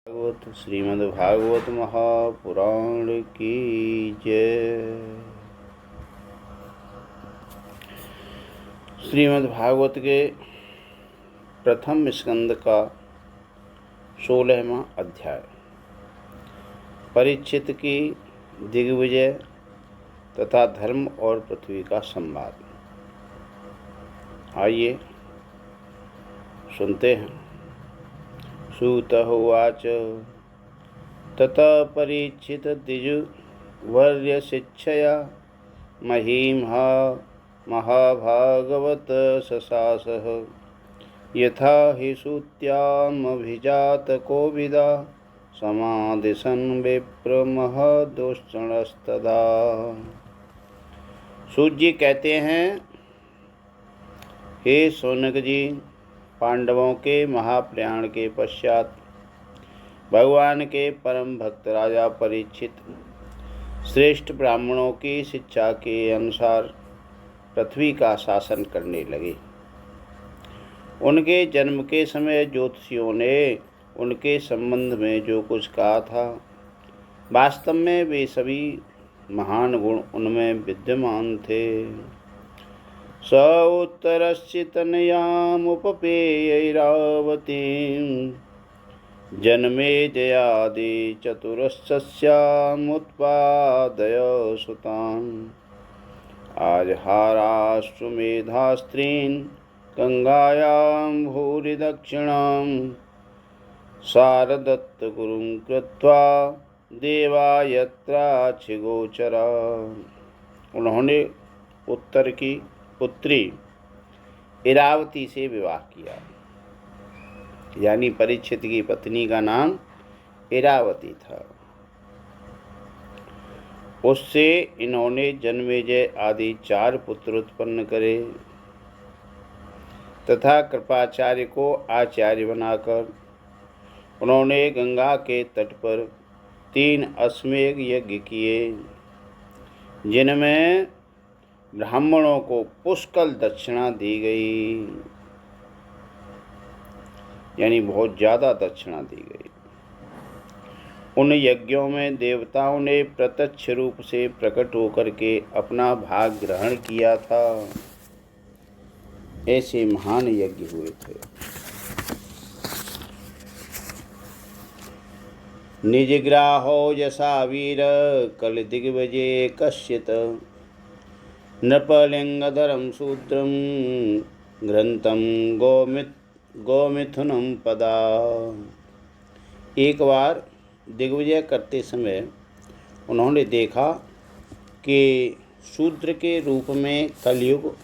भागवत श्रीमद् भागवत महापुराण की जय। श्रीमद् भागवत के प्रथम स्कंद का 16वां अध्याय, परीक्षित की दिग्विजय तथा धर्म और पृथ्वी का संवाद। आइए सुनते हैं। सूत उवाच ततः परीक्षित द्विजवर्य शिक्षया महीमहा महाभागवत सशासः यथा हि सूत्यामभिजातकोविदा समादिशन् विप्रमहदुष्णस्तदा। सूत जी कहते हैं, हे शौनक जी, पांडवों के महाप्रयाण के पश्चात भगवान के परम भक्त राजा परीक्षित श्रेष्ठ ब्राह्मणों की शिक्षा के अनुसार पृथ्वी का शासन करने लगे। उनके जन्म के समय ज्योतिषियों ने उनके संबंध में जो कुछ कहा था, वास्तव में वे सभी महान गुण उनमें विद्यमान थे। स उत्तरस्य तनयामुपपेयैरावतीं जन्मेजयादि चतुरस्स्यामुत्पादय सुतान् आजहाराश्वमेधास्त्रीन् गंगायां भूरि दक्षिणां सारदत्तगुरुं कृत्वा देवायत्राक्षिगोचरा। उन्होंने उत्तर की पुत्री इरावती से विवाह किया, यानी परीक्षित की पत्नी का नाम इरावती था। उससे इन्होंने जन्मेजय आदि 4 पुत्र उत्पन्न करे तथा कृपाचार्य को आचार्य बनाकर उन्होंने गंगा के तट पर 3 अश्वमेध यज्ञ किए, जिनमें ब्राह्मणों को पुष्कल दक्षिणा दी गई, यानी बहुत ज़्यादा दक्षिणा दी गई। उन यज्ञों में देवताओं ने प्रत्यक्ष रूप से प्रकट होकर के अपना भाग ग्रहण किया था। ऐसे महान यज्ञ हुए थे। निजग्राहो यशा वीर कल दिग्विजये कश्चित् नृपलिंगधरं शूद्रं ग्रंथम गोमिथुनम पदा। एक बार दिग्विजय करते समय उन्होंने देखा कि शूद्र के रूप में कलयुग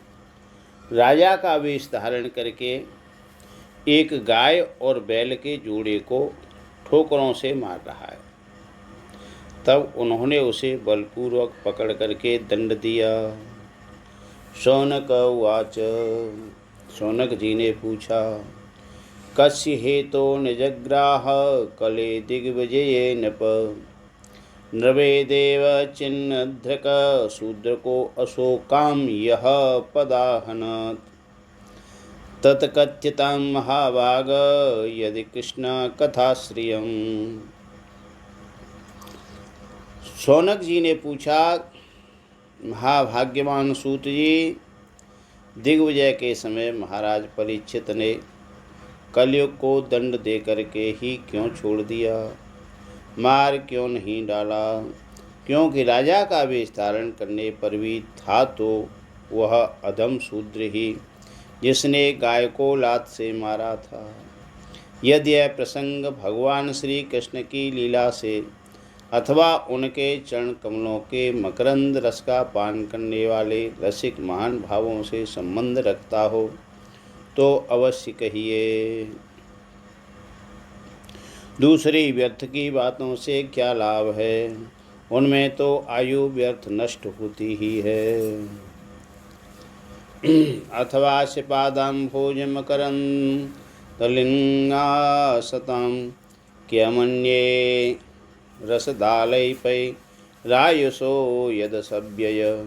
राजा का वेश धारण करके एक गाय और बैल के जोड़े को ठोकरों से मार रहा है। तब उन्होंने उसे बलपूर्वक पकड़ करके दंड दिया। शौनक उवाच, शौनक जी ने पूछा, कस्य हेतो निजग्राह कले दिग्विजये नृप। नृवेदेव चिन्नधृक शूद्र को अशोकाम यह पदाहनत् तत्कथ्यतां महाभाग यदि कृष्ण कथाश्रियम्। शौनक जी ने पूछा, महाभाग्यवान सूत जी, दिग्विजय के समय महाराज परीक्षित ने कलयुग को दंड दे करके ही क्यों छोड़ दिया, मार क्यों नहीं डाला? क्योंकि राजा का वेश धारण करने पर भी था तो वह अधम शूद्र ही, जिसने गाय को लात से मारा था। यदि यह प्रसंग भगवान श्री कृष्ण की लीला से अथवा उनके चरण कमलों के मकरंद रस का पान करने वाले रसिक महान भावों से संबंध रखता हो तो अवश्य कहिए। दूसरी व्यर्थ की बातों से क्या लाभ है, उनमें तो आयु व्यर्थ नष्ट होती ही है। अथवा शिपादाम भोज मकरंदलिंगासतां क्यमन्ये रसदालैपै रायुषो यदसव्यय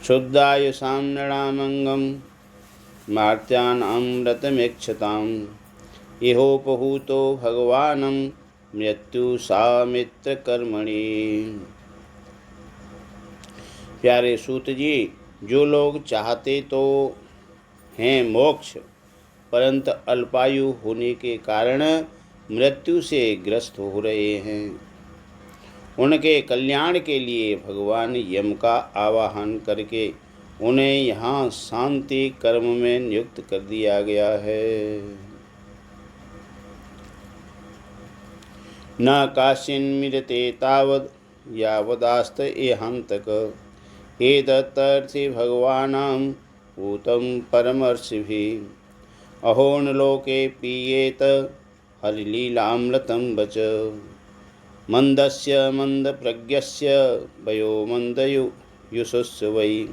क्षुद्धायुषां नृणामंगं मार्त्यानामृतमीक्षतां इहोपहूतो भगवानं मृत्यु सा मित्र कर्मणि। प्यारे सूत जी, जो लोग चाहते तो हैं मोक्ष, परंतु अल्पायु होने के कारण मृत्यु से ग्रस्त हो रहे हैं, उनके कल्याण के लिए भगवान यम का आवाहन करके उन्हें यहाँ शांति कर्म में नियुक्त कर दिया गया है। न काशिन्मिरते तावद् यावदास्त एहान्तक एतत्तर्थे भगवानां भूतं परमर्षिभिः अहो न लोके पीयेत हरिलीलामृतं वच मंदस्य मंदप्रज्ञस्य वयो मंदयुषुस्य वै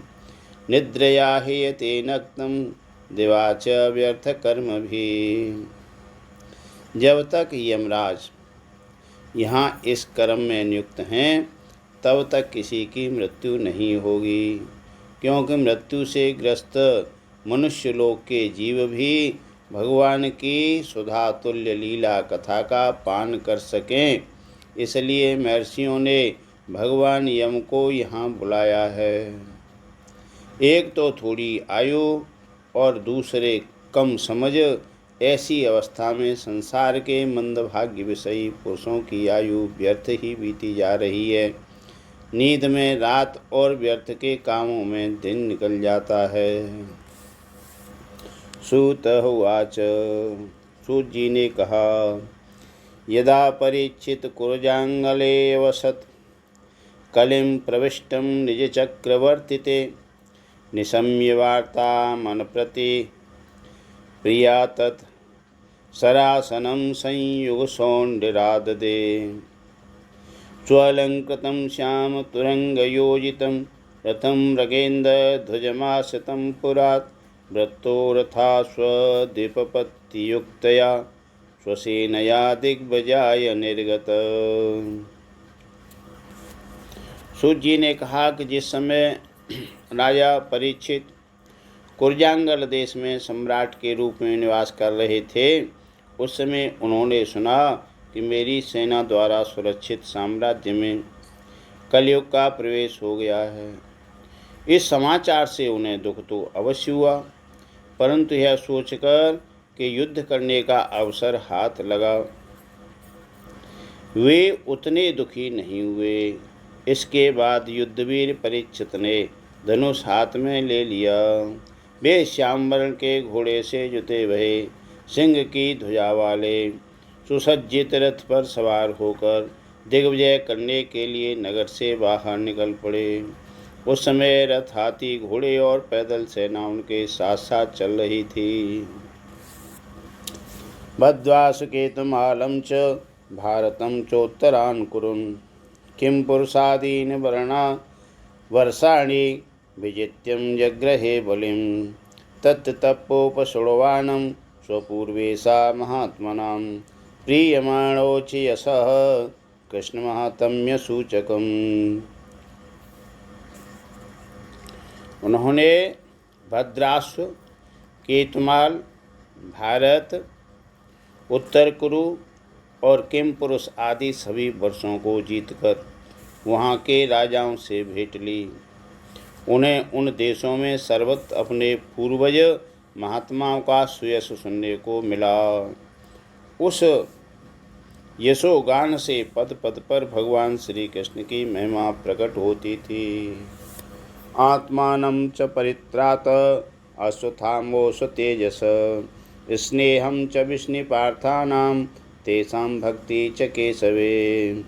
निद्रया हेयते नक्तं दिवाच व्यर्थकर्मभिः। जब तक यमराज यहाँ इस कर्म में नियुक्त हैं तब तक किसी की मृत्यु नहीं होगी, क्योंकि मृत्यु से ग्रस्त मनुष्य लोक के जीव भी भगवान की सुधा तुल्य लीला कथा का पान कर सकें, इसलिए महर्षियों ने भगवान यम को यहाँ बुलाया है। एक तो थोड़ी आयु और दूसरे कम समझ, ऐसी अवस्था में संसार के मंदभाग्य विषयी पुरुषों की आयु व्यर्थ ही बीती जा रही है। नींद में रात और व्यर्थ के कामों में दिन निकल जाता है। सूत उवाच, सूत जी ने कहा, यदा परीक्षित कुरजांगले वसत् कलिं प्रविष्टं निज चक्रवर्तिते निशम्य वार्ता मन प्रति प्रिया तत् सरासनं संयुग सौंडिराददे स्वलंकृतं श्याम तुरंगयोजितं रथं मृगेन्द्रध्वजमाश्रितं पुरात् वृत्तो रथाश्वद्वीपपत्तियुक्तया स्वसेनया दिग्विजय निर्गत। सूत जी ने कहा कि जिस समय राजा परीक्षित कुरजांगल देश में सम्राट के रूप में निवास कर रहे थे, उस समय उन्होंने सुना कि मेरी सेना द्वारा सुरक्षित साम्राज्य में कलयुग का प्रवेश हो गया है। इस समाचार से उन्हें दुख तो अवश्य हुआ, परंतु यह सोचकर कि युद्ध करने का अवसर हाथ लगा, वे उतने दुखी नहीं हुए। इसके बाद युद्धवीर परीक्षित ने धनुष हाथ में ले लिया। वे श्याम वर्ण के घोड़े से जुते हुए सिंह की ध्वजा वाले सुसज्जित रथ पर सवार होकर दिग्विजय करने के लिए नगर से बाहर निकल पड़े। उस समय रथ, हाथी, घोड़े और पैदल सेना उनके साथ साथ चल रही थी। भद्वासुकेतुमालं च भारतं चोत्तरान्कुरुन् किं पुरुषादीन वर्णा वर्षाणि विजित्यं जग्रहे बलिं तत्तपोपशुण्वानं स्वपूर्वेशा महात्मनां प्रीयमाणोच यशः कृष्णमाहात्म्यसूचकम्। उन्होंने भद्राश्व, केतुमाल, भारत, उत्तर कुरु और किमपुरुष आदि सभी वर्षों को जीतकर वहाँ के राजाओं से भेंट ली। उन्हें उन देशों में सर्वत्र अपने पूर्वज महात्माओं का सुयश सुनने को मिला। उस यशोगान से पद पद पर भगवान श्री कृष्ण की महिमा प्रकट होती थी। आत्मानं च परित्रात अश्वत्थामो स्वतेजस स्नेहं च विष्णुपार्थानां तेषां भक्ति च केशवे।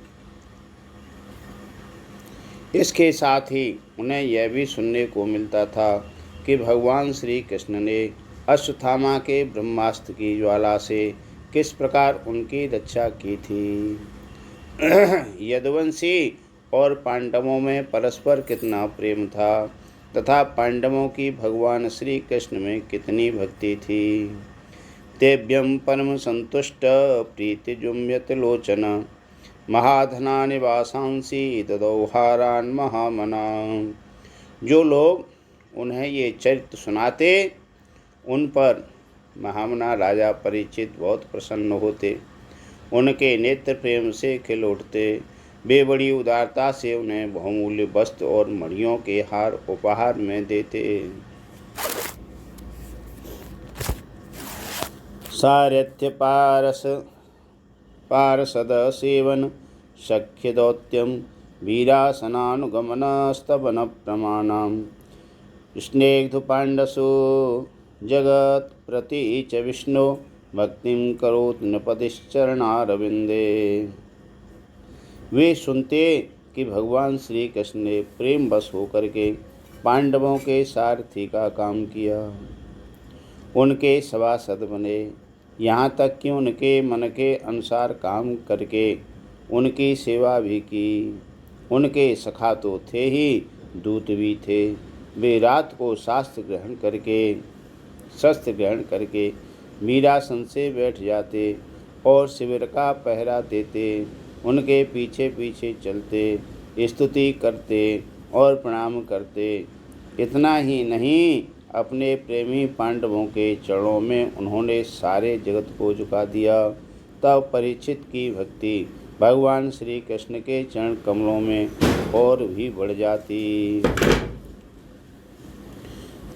इसके साथ ही उन्हें यह भी सुनने को मिलता था कि भगवान श्री कृष्ण ने अश्वत्थामा के ब्रह्मास्त्र की ज्वाला से किस प्रकार उनकी रक्षा की थी। यदुवंशी और पांडवों में परस्पर कितना प्रेम था तथा पांडवों की भगवान श्री कृष्ण में कितनी भक्ति थी। तेभ्यं परम संतुष्ट प्रीतिजुम्यत लोचन महाधना निवासांसी ददौहारान महामना। जो लोग उन्हें ये चरित्र सुनाते उन पर महामना राजा परीक्षित बहुत प्रसन्न होते। उनके नेत्र प्रेम से खिल उठते। वे बड़ी उदारता से उन्हें बहुमूल्य वस्त्र और मणियों के हार उपहार में देते। सारथ्य पार्षद सेवन सख्य दौत्यम वीरासनानुगमन स्तवन प्रमाणम स्नेग्धु पांडसो जगत प्रति च विष्णु भक्तिम करोत नृपतिश्चरणारविंदे। वे सुनते कि भगवान श्री कृष्ण ने प्रेम बस होकर के पांडवों के सारथी का काम किया, उनके सभासद बने, यहाँ तक कि उनके मन के अनुसार काम करके उनकी सेवा भी की। उनके सखा तो थे ही, दूत भी थे। वे रात को शस्त्र ग्रहण करके वीरासन से बैठ जाते और शिविर का पहरा देते। उनके पीछे पीछे चलते, स्तुति करते और प्रणाम करते। इतना ही नहीं, अपने प्रेमी पांडवों के चरणों में उन्होंने सारे जगत को झुका दिया। तब परीक्षित की भक्ति भगवान श्री कृष्ण के चरण कमलों में और भी बढ़ जाती।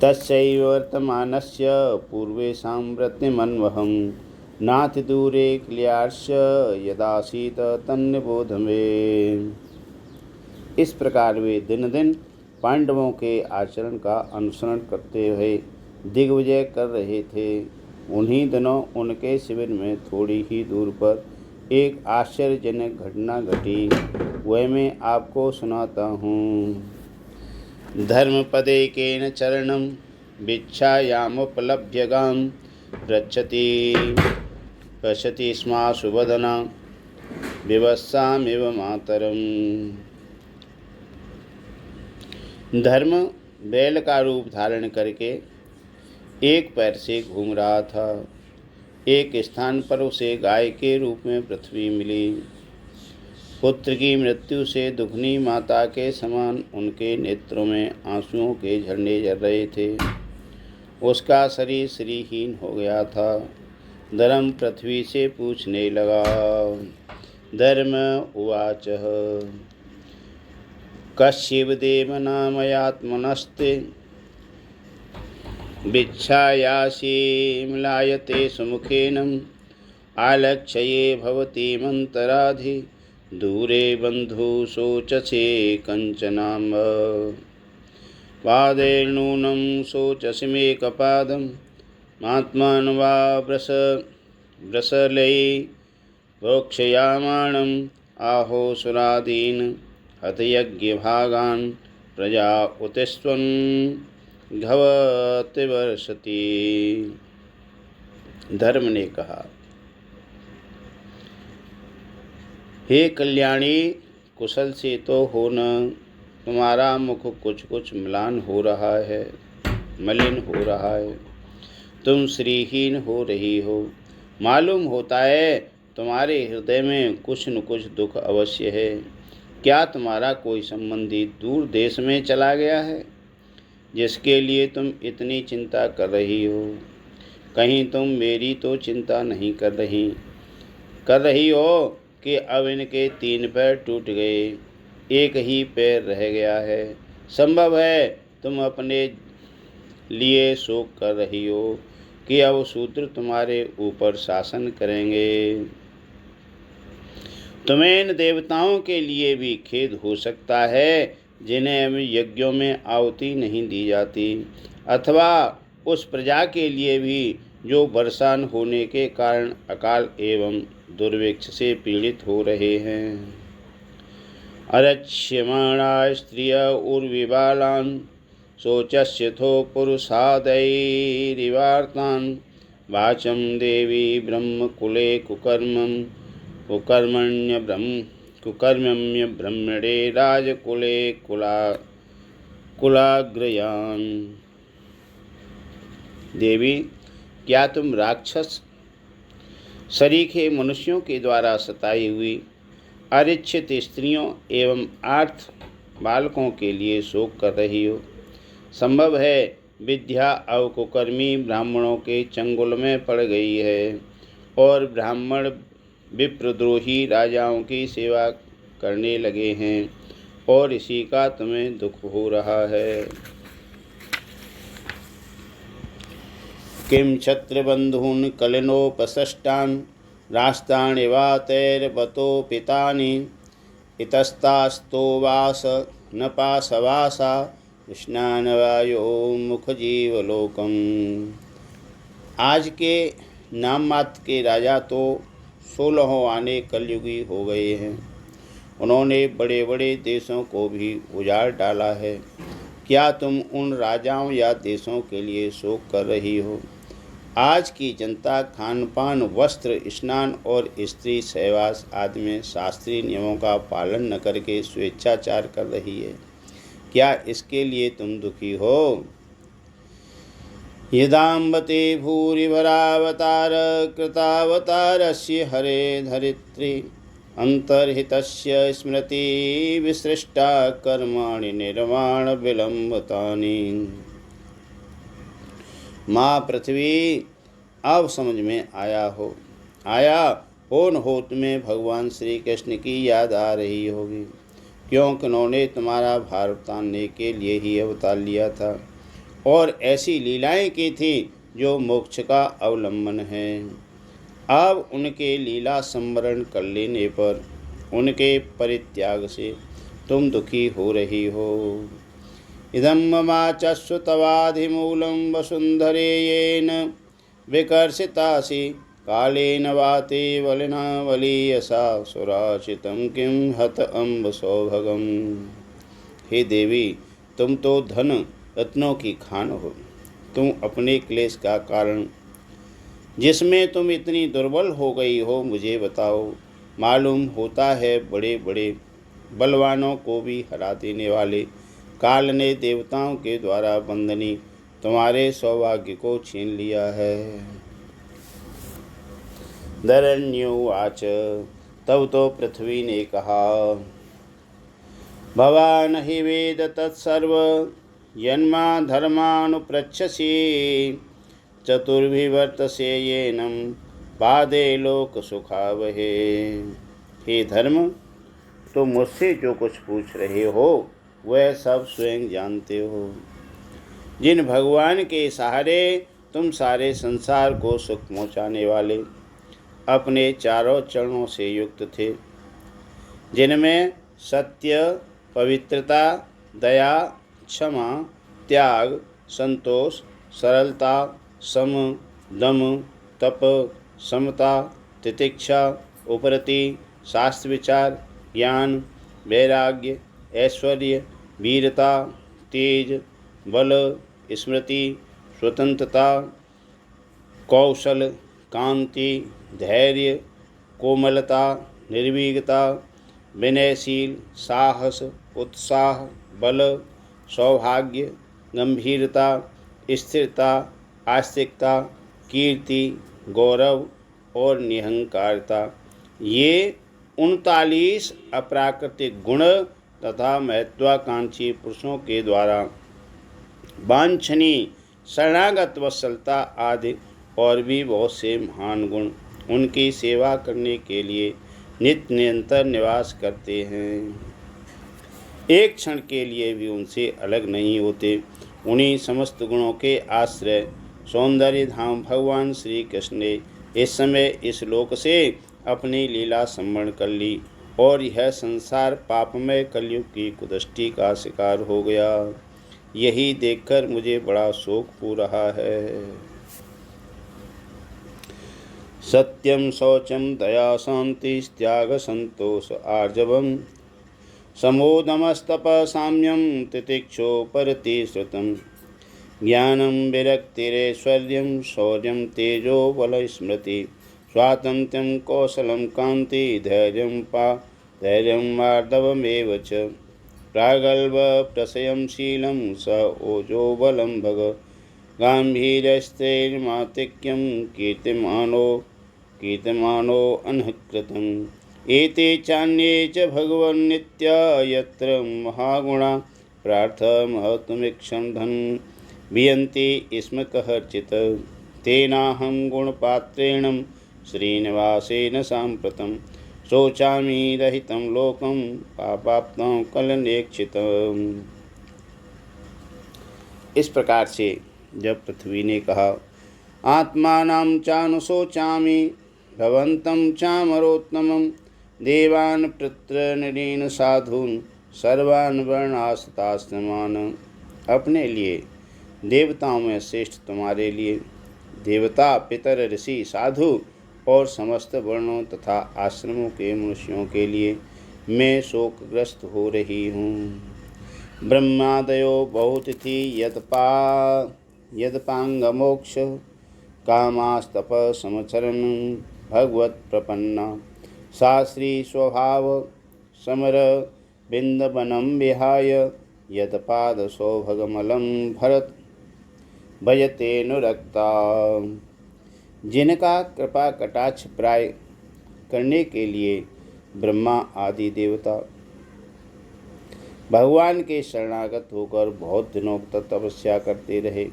तस्यैव वर्तमानस्य पूर्वेषां व्रतिमन्वहं नाति दूरे क्लियार्ष्य यदासीत तन्निबोध में। इस प्रकार वे दिन दिन पांडवों के आचरण का अनुसरण करते हुए दिग्विजय कर रहे थे। उन्हीं दिनों उनके शिविर में थोड़ी ही दूर पर एक आश्चर्यजनक घटना घटी, वह मैं आपको सुनाता हूँ। धर्मपदैकेन चरणं भिक्षायामुपलभ्य गां पश्यति स्म सुवदना विवस्सामिव मातरम्। धर्म बैल का रूप धारण करके एक पैर से घूम रहा था। एक स्थान पर उसे गाय के रूप में पृथ्वी मिली। पुत्र की मृत्यु से दुखनी माता के समान उनके नेत्रों में आंसुओं के झरने झर रहे थे। उसका शरीर श्रीहीन हो गया था। धर्म पृथ्वी से पूछने लगा। धर्म उवाच कश्चिव देव नामयात्मनस्ते भिक्षायासि म्लायते सुमुखेन आलक्ष्ये भवति मंतराधि दूरे बंधु शोचसे कंचनाम पादैर्नूनं शोचसि मे कपादं महात्मन् वा ब्रसलै भोक्षयामाणम् आहो सुरादीन् हतयज्ञभागान् प्रजा उतिस्त्वं घवति वर्षति। धर्म ने कहा, हे कल्याणी, कुशल से तो हो न, तुम्हारा मुख कुछ कुछ म्लान हो रहा है, मलिन हो रहा है। तुम श्रीहीन हो रही हो। मालूम होता है तुम्हारे हृदय में कुछ न कुछ दुख अवश्य है। क्या तुम्हारा कोई संबंधी दूर देश में चला गया है जिसके लिए तुम इतनी चिंता कर रही हो? कहीं तुम मेरी तो चिंता नहीं कर रही हो कि अब इनके 3 पैर टूट गए, एक ही पैर रह गया है। संभव है तुम अपने लिए शोक कर रही हो कि अब शूद्र तुम्हारे ऊपर शासन करेंगे। तुम्हें इन देवताओं के लिए भी खेद हो सकता है जिन्हें यज्ञों में आहुति नहीं दी जाती, अथवा उस प्रजा के लिए भी जो बरसान होने के कारण अकाल एवं दुर्भिक्ष से पीड़ित हो रहे हैं। अरक्ष्यमाणा स्त्रिय उर्विबालान् शोचस्यथो पुरुषादैरिवार्तान् वाचं देवी ब्रह्मकुले कुकर्मण्य ब्रह्मणे राजकुले कुलाग्रयान्। देवी, क्या तुम राक्षस सरीखे मनुष्यों के द्वारा सताई हुई अरिच्छित स्त्रियों एवं आर्थ बालकों के लिए शोक कर रही हो? संभव है विद्या अब कुकर्मी ब्राह्मणों के चंगुल में पड़ गई है और ब्राह्मण विप्रद्रोही राजाओं की सेवा करने लगे हैं और इसी का तुम्हें दुख हो रहा है। किम क्षत्रबंधून् कलिनोपसष्टान् राष्ट्राणि वा तैर्बतोपितानि इतस्तास्तो वास न पाशवासा कृष्णानवायो मुखजीवलोकम। आज के नाम मात्र के राजा तो 16 आने कलयुगी हो गए हैं। उन्होंने बड़े बड़े देशों को भी उजाड़ डाला है। क्या तुम उन राजाओं या देशों के लिए शोक कर रही हो? आज की जनता खान पान, वस्त्र, स्नान और स्त्री सहवास आदि में शास्त्रीय नियमों का पालन न करके स्वेच्छाचार कर रही है। क्या इसके लिए तुम दुखी हो? यदाम्बते भूरिवरावतार कृतावतारस्य हरे धरित्री अंतर्हितस्य स्मृति विसृष्टा कर्माणि निर्माण विलंबतानि। माँ पृथ्वी, अब समझ में आया हो न हो तुम्हें भगवान श्री कृष्ण की याद आ रही होगी, क्योंकि उन्होंने तुम्हारा भार उतारने के लिए ही अवतार लिया था और ऐसी लीलाएं की थी जो मोक्ष का अवलंबन है। अब उनके लीला संवरण कर लेने पर उनके परित्याग से तुम दुखी हो रही हो। इदं ममाचस्व तवाधिमूलं वसुन्धरे येन विकर्षितासि कालेन वाते वलिना वलीयसा सुराचितं किं हत अम्ब सौभगम। हे देवी, तुम तो धन रत्नों की खान हो। तुम अपने क्लेश का कारण जिसमें तुम इतनी दुर्बल हो गई हो मुझे बताओ। मालूम होता है बड़े बड़े बलवानों को भी हरा देने वाले काल ने देवताओं के द्वारा बंदनी तुम्हारे सौभाग्य को छीन लिया है। धरण्युवाच, तब तो पृथ्वी ने कहा, भवान हि वेद तत्सर्व यन्मा धर्मानुपृच्छसि चतुर्भिवर्तसे येनम पादे लोक सुखावहे। हे धर्म, तुम मुझसे जो कुछ पूछ रहे हो वह सब स्वयं जानते हो। जिन भगवान के सहारे तुम सारे संसार को सुख पहुँचाने वाले अपने चारों चरणों से युक्त थे, जिनमें सत्य, पवित्रता, दया, क्षमा, त्याग, संतोष, सरलता, सम, दम, तप, समता, तितिक्षा, उपरति, शास्त्र विचार, ज्ञान, वैराग्य, ऐश्वर्य, वीरता, तेज, बल, स्मृति, स्वतंत्रता, कौशल, कांति, धैर्य, कोमलता, निर्भीकता, विनयशील, साहस, उत्साह, बल, सौभाग्य, गंभीरता, स्थिरता, आस्तिकता, कीर्ति, गौरव और निहंकारता, ये 39 अप्राकृतिक गुण तथा महत्वाकांक्षी पुरुषों के द्वारा वांछनीय शरणागत वत्सलता आदि और भी बहुत से महान गुण उनकी सेवा करने के लिए नित्य निरंतर निवास करते हैं। एक क्षण के लिए भी उनसे अलग नहीं होते। उन्हीं समस्त गुणों के आश्रय सौंदर्य धाम भगवान श्री कृष्ण ने इस समय इस लोक से अपनी लीला संवरण कर ली और यह संसार पापमय कलयुग की कुदृष्टि का शिकार हो गया। यही देखकर मुझे बड़ा शोक हो रहा है। सत्यम शौचम दया शांति त्याग संतोष आर्जवम समोदमस्तप साम्यम तितिक्षोपरति श्रुतम ज्ञानम विरक्तिरेश्वर्यम शौर्यम तेजो बल स्मृति स्वातंत्र्यं कौशलं कांति धैर्यं मार्दवमेव च प्रागल्भप्रशयं शीलं स ओजो बलं भग गाम्भीर्यस्त्रैर्मातिक्यं कीर्तिमानो अनहकृतम् एते चान्ये च भगवन्नित्या यत्र महागुणा प्रार्थमहत्तमीक्षं धन वियन्ति स्म कहर्चित् तेनाहं गुणपात्रेण श्रीनिवासेन साम्प्रतं शोचामि रहितं लोकं पापाप्तं कलनेक्षितम्। इस प्रकार से जब पृथ्वी ने कहा, आत्मानं चानुशोचामि भवन्तं चामरोत्तमं देवान् पितॄन् साधून् सर्वान् वर्णाश्रमान्, अपने लिए देवताओं में श्रेष्ठ तुम्हारे लिए देवता, पितर, ऋषि, साधु और समस्त वर्णों तथा आश्रमों के मनुष्यों के लिए मैं शोकग्रस्त हो रही हूँ। ब्रह्मादयो बहुतिथि यदपांगमोक्ष कामास्तप समचरण भगवत प्रपन्ना शास्त्री स्वभाव समर बिंदवनम विहाय यदपाद सौभगमलम भरत भजतेनुरक्ता। जिनका कृपा कटाक्ष प्राय करने के लिए ब्रह्मा आदि देवता भगवान के शरणागत होकर बहुत दिनों तक तपस्या करते रहे,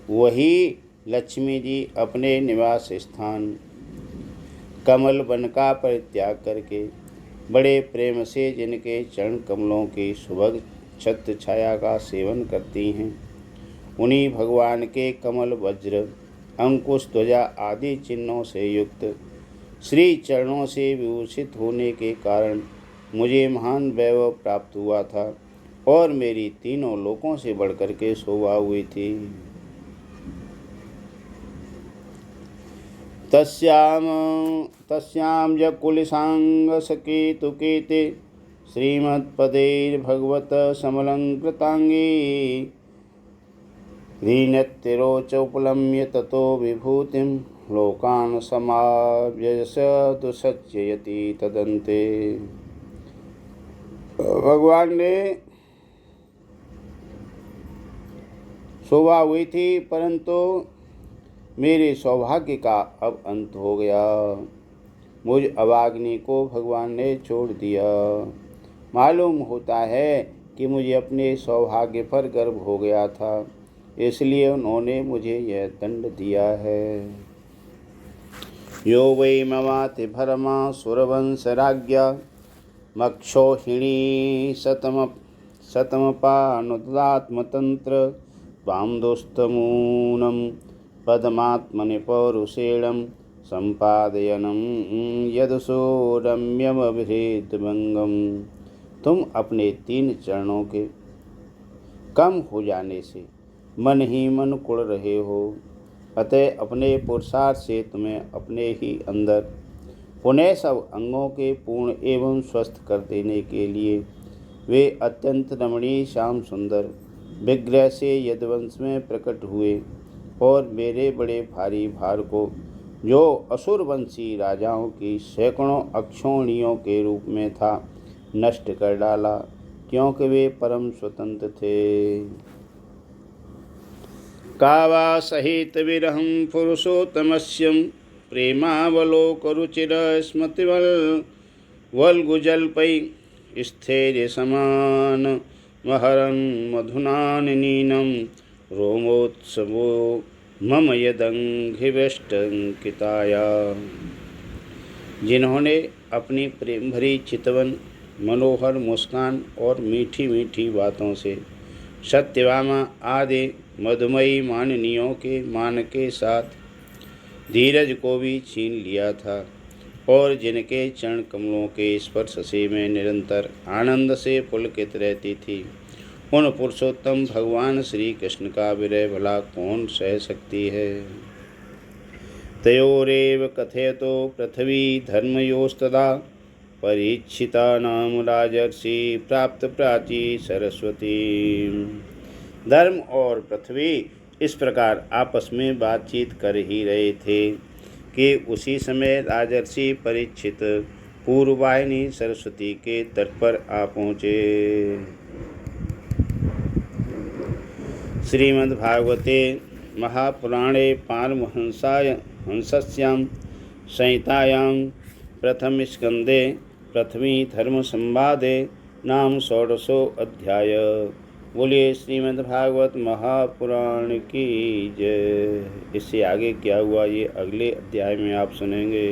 वही लक्ष्मी जी अपने निवास स्थान कमल वन का परित्याग करके बड़े प्रेम से जिनके चरण कमलों की सुभग छत्र छाया का सेवन करती हैं, उन्हीं भगवान के कमल वज्र अंकुश ध्वजा आदि चिन्हों से युक्त श्री चरणों से विभूषित होने के कारण मुझे महान वैभव प्राप्त हुआ था और मेरी तीनों लोकों से बढ़कर के शोभा हुई थी। तस्यां जकुलिसांगसकेतुकेते श्रीमत्पदैर्भगवत समलंकृतांगी ह्रीनत्यरोच उपलम्य ततो विभूतिं लोकान् समाव्ययस दुसच्ययति तदन्ते। भगवान ने शोभा हुई थी, परंतु मेरे सौभाग्य का अब अंत हो गया। मुझ अभाग्नि को भगवान ने छोड़ दिया। मालूम होता है कि मुझे अपने सौभाग्य पर गर्व हो गया था, इसलिए उन्होंने मुझे यह दंड दिया है। यो वै ममाति भरमा सुरवंशराज्ञा मक्षोहिणी शतमपानुदात्मतंत्र त्वां दुस्तमूनं पदमात्मनि पौरुषेणं संपादयनं यदसो रम्यमभिहृतभंगम। तुम अपने 3 चरणों के कम हो जाने से मन ही मन कुढ़ रहे हो, अतः अपने पुरुषार्थ से तुम्हें अपने ही अंदर पुनः सब अंगों के पूर्ण एवं स्वस्थ कर देने के लिए वे अत्यंत रमणीय श्याम सुंदर विग्रह से यदुवंश में प्रकट हुए और मेरे बड़े भारी भार को, जो असुरवंशी राजाओं की सैकड़ों अक्षौणियों के रूप में था, नष्ट कर डाला, क्योंकि वे परम स्वतंत्र थे। कावा सहित विरहं पुरुषोत्तमस्यं प्रेमावलोकरुचिर स्मृतिवल्गुजल्पै स्थैर्य समान महरन् मधुनानीनं रोमोत्सवो मम यदंघ्रिवेष्टंकिताया। जिन्होंने अपनी प्रेम भरी चितवन, मनोहर मुस्कान और मीठी मीठी बातों से सत्यभामा आदि मधुमयी माननियों के मान के साथ धीरज को भी छीन लिया था, और जिनके चरण कमलों के स्पर्श से मैं निरंतर आनंद से पुलकित रहती थी, उन पुरुषोत्तम भगवान श्री कृष्ण का विरह भला कौन सह सकती है। तयोरेव कथयतो पृथ्वी धर्मयोस्तदा परीक्षिता नाम राजर्षि प्राप्त प्राची सरस्वती। धर्म और पृथ्वी इस प्रकार आपस में बातचीत कर ही रहे थे कि उसी समय राजर्षि परीक्षित पूर्ववाहिनी सरस्वती के तट पर आ पहुँचे। श्रीमद्भागवते महापुराणे पारमहंस्यां संहितायां प्रथम स्कंदे पृथ्वी धर्म संवादे नाम षोडशो अध्याय। बोलिए श्रीमद् भागवत महापुराण की जय। इससे आगे क्या हुआ ये अगले अध्याय में आप सुनेंगे।